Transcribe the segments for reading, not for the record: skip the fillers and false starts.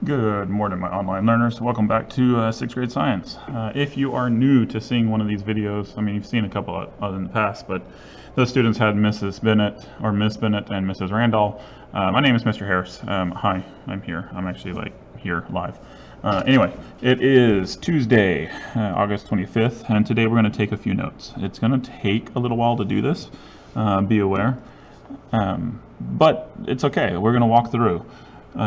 Good morning, my online learners. Welcome back to 6th grade science. If you are new to seeing one of these videos, I mean, you've seen a couple in the past, but those students had Mrs. Bennett, or Miss Bennett and Mrs. Randall. My name is Mr. Harris. Hi, I'm here. I'm actually here live. Anyway, it is Tuesday, August 25th, and today we're going to take a few notes. It's going to take a little while to do this, be aware, but it's okay. We're going to walk through.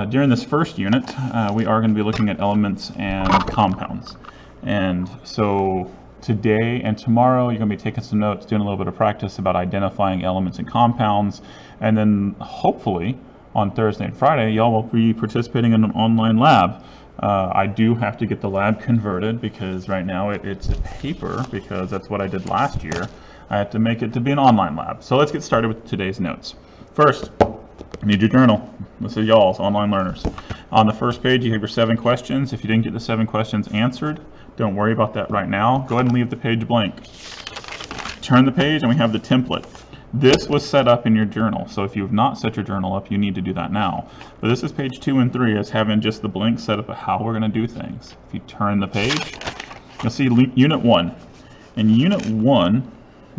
During this first unit, we are going to be looking at elements and compounds. And so today and tomorrow, you're going to be taking some notes, doing a little bit of practice about identifying elements and compounds. And then hopefully on Thursday and Friday, y'all will be participating in an online lab. I do have to get the lab converted because right now it's a paper, because that's what I did last year. I have to make it to be an online lab. So let's get started with today's notes. First, you need your journal. This is y'all's online learners. On the first page, you have your 7 questions. If you didn't get the 7 questions answered, don't worry about that right now. Go ahead and leave the page blank. Turn the page and we have the template. This was set up in your journal, so if you have not set your journal up, you need to do that now. But this is page 2 and 3 as having just the blank set up of how we're going to do things. If you turn the page, you'll see Unit 1. In Unit 1,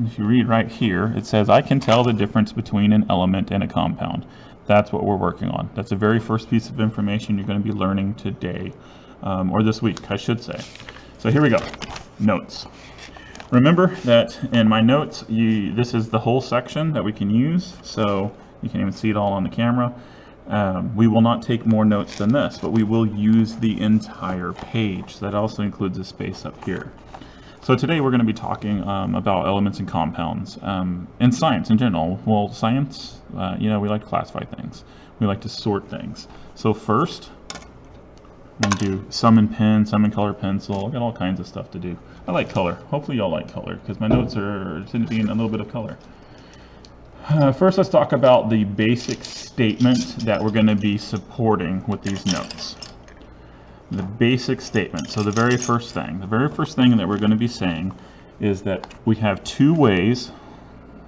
if you read right here, it says, I can tell the difference between an element and a compound. That's what we're working on. That's the very first piece of information you're going to be learning today, or this week, I should say. So here we go. Notes. Remember that in my notes, this is the whole section that we can use, so you can even see it all on the camera. We will not take more notes than this, but we will use the entire page. So that also includes a space up here. So today we're going to be talking about elements and compounds and science in general. Well, science, we like to classify things. We like to sort things. So first, I'm going to do some in pen, some in color pencil. I've got all kinds of stuff to do. I like color. Hopefully y'all like color because my notes tend to be in a little bit of color. First, let's talk about the basic statement that we're going to be supporting with these notes. The basic statement. So the very first thing that we're going to be saying is that we have 2 ways.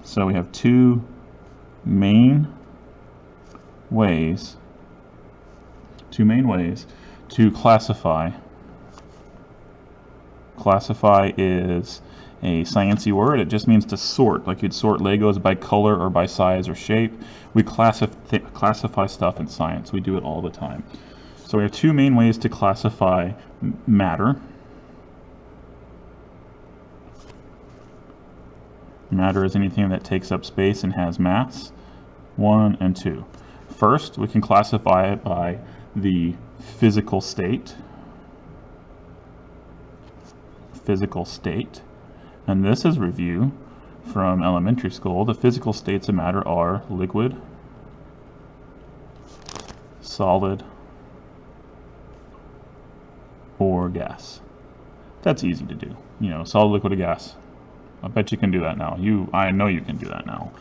So we have 2 main ways to classify. Classify is a sciencey word. It just means to sort, like you'd sort Legos by color or by size or shape. We classify stuff in science. We do it all the time. So we have 2 main ways to classify matter. Matter is anything that takes up space and has mass. 1 and 2. First, we can classify it by the physical state. Physical state. And this is review from elementary school. The physical states of matter are liquid, solid, or gas. That's easy to do. Solid, liquid, or gas. I bet you can do that now. I know you can do that now.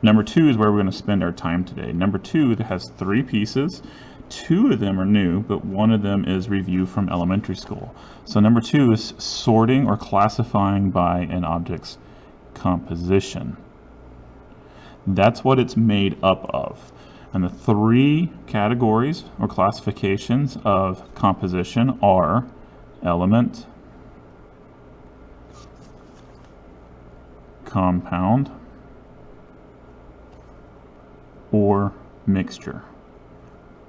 Number 2 is where we're going to spend our time today. Number 2 has 3 pieces. 2 of them are new, but 1 of them is review from elementary school. So number 2 is sorting or classifying by an object's composition. That's what it's made up of. And the 3 categories or classifications of composition are element, compound, or mixture.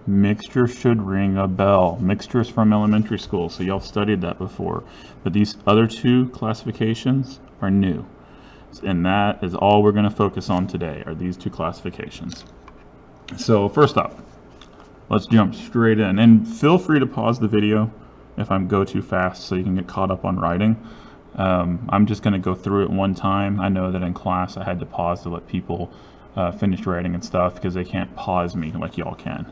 Mixture should ring a bell. Mixture is from elementary school, so y'all studied that before. But these other 2 classifications are new. And that is all we're going to focus on today, are these 2 classifications. So first up, let's jump straight in, and feel free to pause the video if I go too fast so you can get caught up on writing. I'm just going to go through it one time. I know that in class I had to pause to let people finish writing and stuff because they can't pause me like y'all can.